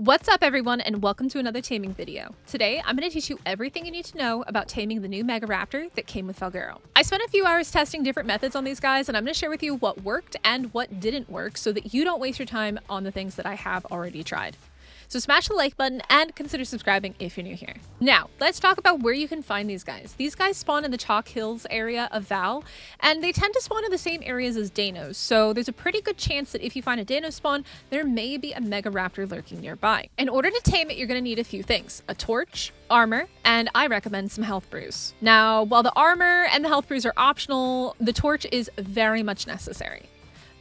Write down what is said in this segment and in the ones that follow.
What's up everyone, and welcome to another taming video. Today, I'm going to teach you everything you need to know about taming the new MEGARAPTOR that came with Falgaro. I spent a few hours testing different methods on these guys, and I'm going to share with you what worked and what didn't work so that you don't waste your time on the things that I have already tried. So smash the like button and consider subscribing if you're new here. Now, let's talk about where you can find these guys. These guys spawn in the Chalk Hills area of Val, and they tend to spawn in the same areas as Danos, so there's a pretty good chance that if you find a Dano spawn, there may be a MEGARAPTOR lurking nearby. In order to tame it, you're going to need a few things: a torch, armor, and I recommend some health brews. Now, while the armor and the health brews are optional, the torch is very much necessary.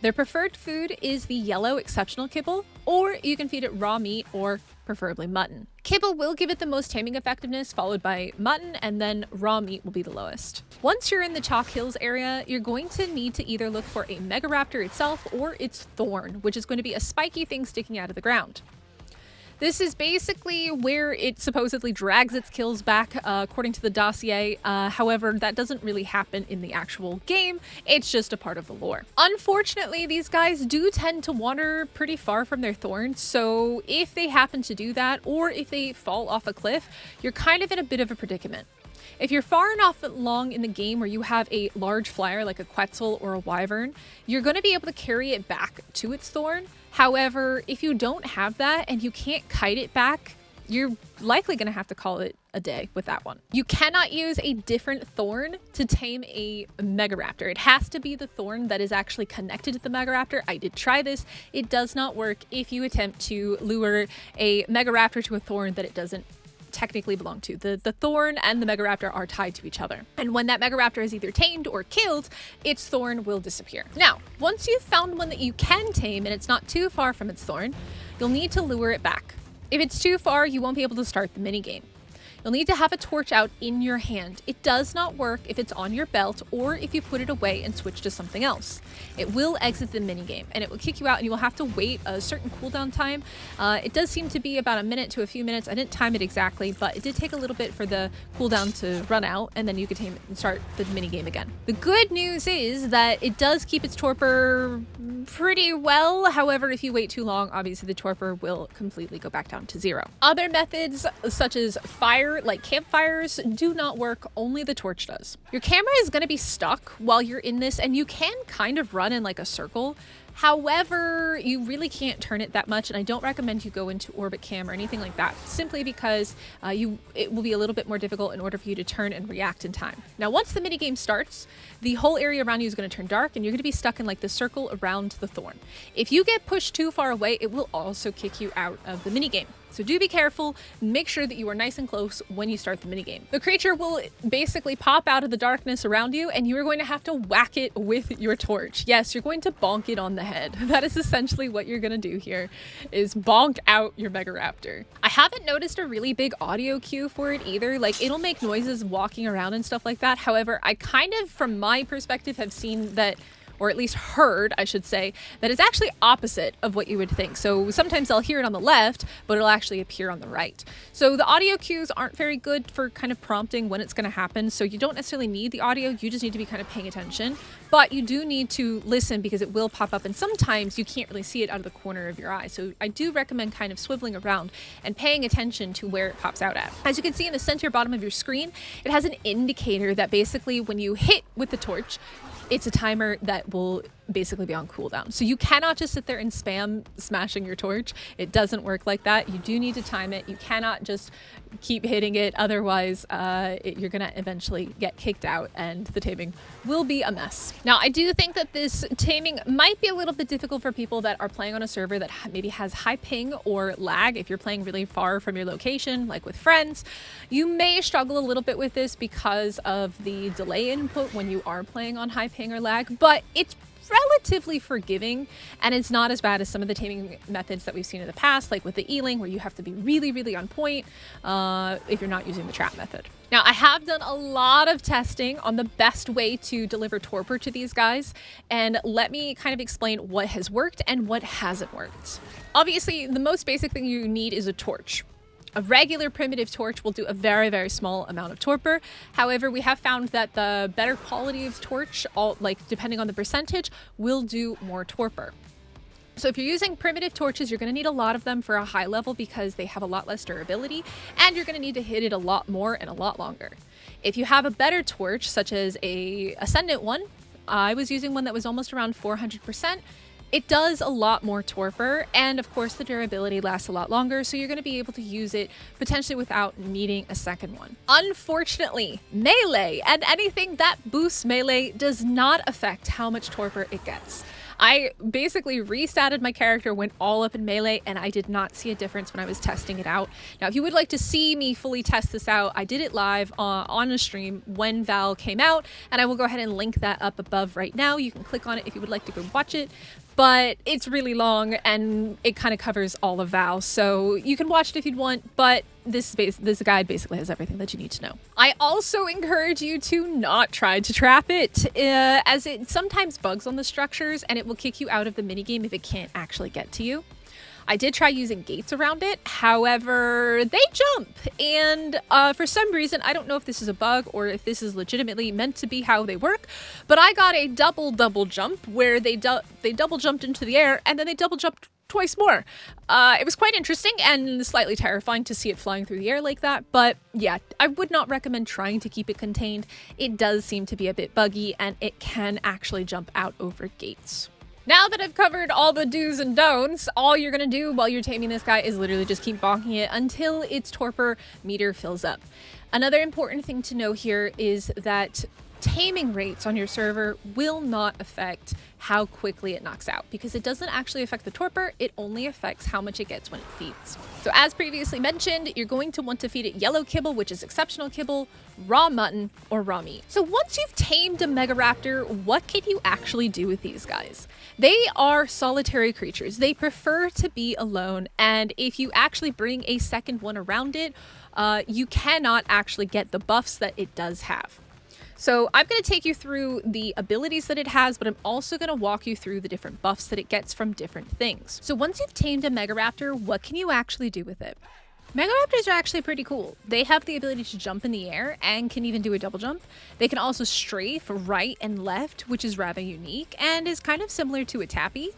Their preferred food is the yellow exceptional kibble, or you can feed it raw meat or preferably mutton. Kibble will give it the most taming effectiveness, followed by mutton, and then raw meat will be the lowest. Once you're in the Chalk Hills area, you're going to need to either look for a MEGARAPTOR itself or its Thorn, which is going to be a spiky thing sticking out of the ground. This is basically where it supposedly drags its kills back, according to the dossier. However, that doesn't really happen in the actual game. It's just a part of the lore. Unfortunately, these guys do tend to wander pretty far from their thorns, so if they happen to do that, or if they fall off a cliff, you're kind of in a bit of a predicament. If you're far enough along in the game where you have a large flyer like a Quetzal or a Wyvern, you're going to be able to carry it back to its thorn. However, if you don't have that and you can't kite it back, you're likely going to have to call it a day with that one. You cannot use a different thorn to tame a MEGARAPTOR. It has to be the thorn that is actually connected to the MEGARAPTOR. I did try this. It does not work if you attempt to lure a MEGARAPTOR to a thorn that it doesn't technically belong to. The Thorn and the MEGARAPTOR are tied to each other. And when that MEGARAPTOR is either tamed or killed, its Thorn will disappear. Now, once you've found one that you can tame and it's not too far from its Thorn, you'll need to lure it back. If it's too far, you won't be able to start the minigame. You'll need to have a torch out in your hand. It does not work if it's on your belt or if you put it away and switch to something else. It will exit the minigame and it will kick you out, and you will have to wait a certain cooldown time. It does seem to be about a minute to a few minutes. I didn't time it exactly, but it did take a little bit for the cooldown to run out, and then you could tame it and start the minigame again. The good news is that it does keep its torpor pretty well. However, if you wait too long, obviously the torpor will completely go back down to 0. Other methods such as fire, like campfires, do not work. Only the torch does. Your camera is going to be stuck while you're in this, and you can kind of run in like a circle. However, you really can't turn it that much, and I don't recommend you go into orbit cam or anything like that, simply because it will be a little bit more difficult in order for you to turn and react in time. Now, once the minigame starts, the whole area around you is going to turn dark, and you're going to be stuck in like the circle around the thorn. If you get pushed too far away, it will also kick you out of the minigame. So do be careful. Make sure that you are nice and close when you start the minigame. The creature will basically pop out of the darkness around you, and you are going to have to whack it with your torch. Yes, you're going to bonk it on the head. That is essentially what you're going to do here, is bonk out your MEGARAPTOR. I haven't noticed a really big audio cue for it either. Like, it'll make noises walking around and stuff like that. However, I kind of, from my perspective, have seen that, or at least heard, I should say, that it's actually opposite of what you would think. So sometimes I'll hear it on the left, but it'll actually appear on the right. So the audio cues aren't very good for kind of prompting when it's going to happen. So you don't necessarily need the audio. You just need to be kind of paying attention. But you do need to listen because it will pop up, and sometimes you can't really see it out of the corner of your eye. So I do recommend kind of swiveling around and paying attention to where it pops out at. As you can see in the center bottom of your screen, it has an indicator that basically when you hit with the torch, it's a timer that will basically be on cooldown. So you cannot just sit there and spam smashing your torch. It doesn't work like that. You do need to time it. You cannot just keep hitting it. Otherwise, you're going to eventually get kicked out and the taming will be a mess. Now, I do think that this taming might be a little bit difficult for people that are playing on a server that maybe has high ping or lag. If you're playing really far from your location, like with friends, you may struggle a little bit with this because of the delay input when you are playing on high ping or lag, but it's relatively forgiving, and it's not as bad as some of the taming methods that we've seen in the past, like with the E-Ling, where you have to be really on point if you're not using the trap method. Now, I have done a lot of testing on the best way to deliver torpor to these guys, and let me kind of explain what has worked and what hasn't worked. Obviously, the most basic thing you need is a torch. A regular primitive torch will do a very small amount of torpor. However, we have found that the better quality of torch, depending on the percentage, will do more torpor. So if you're using primitive torches, you're going to need a lot of them for a high level because they have a lot less durability, and you're going to need to hit it a lot more and a lot longer. If you have a better torch, such as a Ascendant one, I was using one that was almost around 400%. It does a lot more torpor, and of course the durability lasts a lot longer, so you're going to be able to use it potentially without needing a second one. Unfortunately, melee and anything that boosts melee does not affect how much torpor it gets. I basically restatted my character, went all up in melee, and I did not see a difference when I was testing it out. Now, if you would like to see me fully test this out, I did it live on a stream when Val came out, and I will go ahead and link that up above right now. You can click on it if you would like to go watch it. But it's really long and it kind of covers all of Val, so you can watch it if you'd want, but this guide basically has everything that you need to know. I also encourage you to not try to trap it, as it sometimes bugs on the structures and it will kick you out of the minigame if it can't actually get to you. I did try using gates around it, however, they jump, and for some reason, I don't know if this is a bug or if this is legitimately meant to be how they work, but I got a double jump where they double jumped into the air and then they double jumped twice more. It was quite interesting and slightly terrifying to see it flying through the air like that, but yeah, I would not recommend trying to keep it contained. It does seem to be a bit buggy and it can actually jump out over gates. Now that I've covered all the do's and don'ts, all you're going to do while you're taming this guy is literally just keep bonking it until its torpor meter fills up. Another important thing to know here is that taming rates on your server will not affect how quickly it knocks out, because it doesn't actually affect the torpor, it only affects how much it gets when it feeds. So as previously mentioned, you're going to want to feed it yellow kibble, which is exceptional kibble, raw mutton, or raw meat. So once you've tamed a Megaraptor, what can you actually do with these guys? They are solitary creatures. They prefer to be alone, and if you actually bring a second one around it, you cannot actually get the buffs that it does have. So I'm going to take you through the abilities that it has, but I'm also going to walk you through the different buffs that it gets from different things. So once you've tamed a Megaraptor, what can you actually do with it? Megaraptors are actually pretty cool. They have the ability to jump in the air and can even do a double jump. They can also strafe right and left, which is rather unique and is kind of similar to a tappy.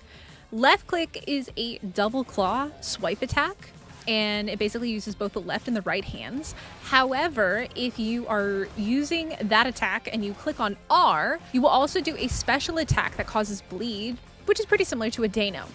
Left click is a double claw swipe attack, and it basically uses both the left and the right hands. However, if you are using that attack and you click on R, you will also do a special attack that causes bleed, which is pretty similar to a Dano.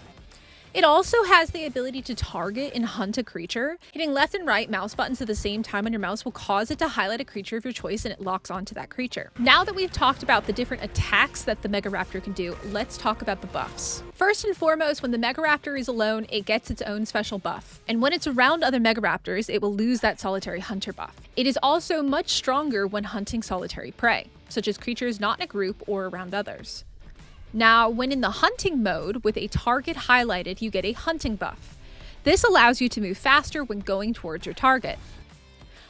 It also has the ability to target and hunt a creature. Hitting left and right mouse buttons at the same time on your mouse will cause it to highlight a creature of your choice and it locks onto that creature. Now that we've talked about the different attacks that the Megaraptor can do, let's talk about the buffs. First and foremost, when the Megaraptor is alone, it gets its own special buff. And when it's around other Megaraptors, it will lose that solitary hunter buff. It is also much stronger when hunting solitary prey, such as creatures not in a group or around others. Now, when in the hunting mode with a target highlighted, you get a hunting buff. This allows you to move faster when going towards your target.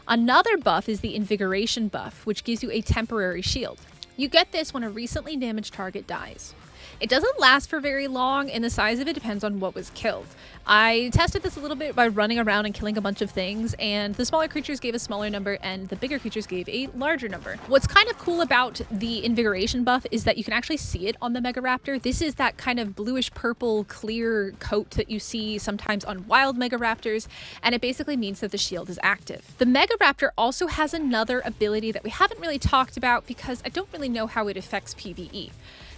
Another buff is the invigoration buff, which gives you a temporary shield. You get this when a recently damaged target dies. It doesn't last for very long, and the size of it depends on what was killed. I tested this a little bit by running around and killing a bunch of things, and the smaller creatures gave a smaller number and the bigger creatures gave a larger number. What's kind of cool about the invigoration buff is that you can actually see it on the Megaraptor. This is that kind of bluish purple clear coat that you see sometimes on wild Megaraptors, and it basically means that the shield is active. The Megaraptor also has another ability that we haven't really talked about because I don't really know how it affects PvE.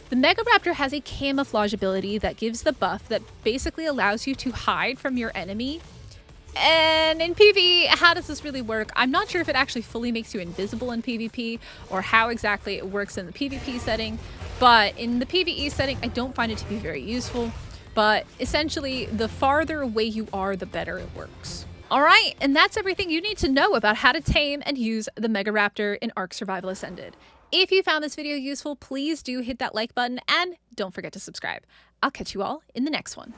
The Megaraptor has a camouflage ability that gives the buff that basically allows you to hide from your enemy. And in PvE, how does this really work? I'm not sure if it actually fully makes you invisible in PvP or how exactly it works in the PvP setting, but in the PvE setting, I don't find it to be very useful. But essentially, the farther away you are, the better it works. Alright, and that's everything you need to know about how to tame and use the Megaraptor in Ark Survival Ascended. If you found this video useful, please do hit that like button and don't forget to subscribe. I'll catch you all in the next one.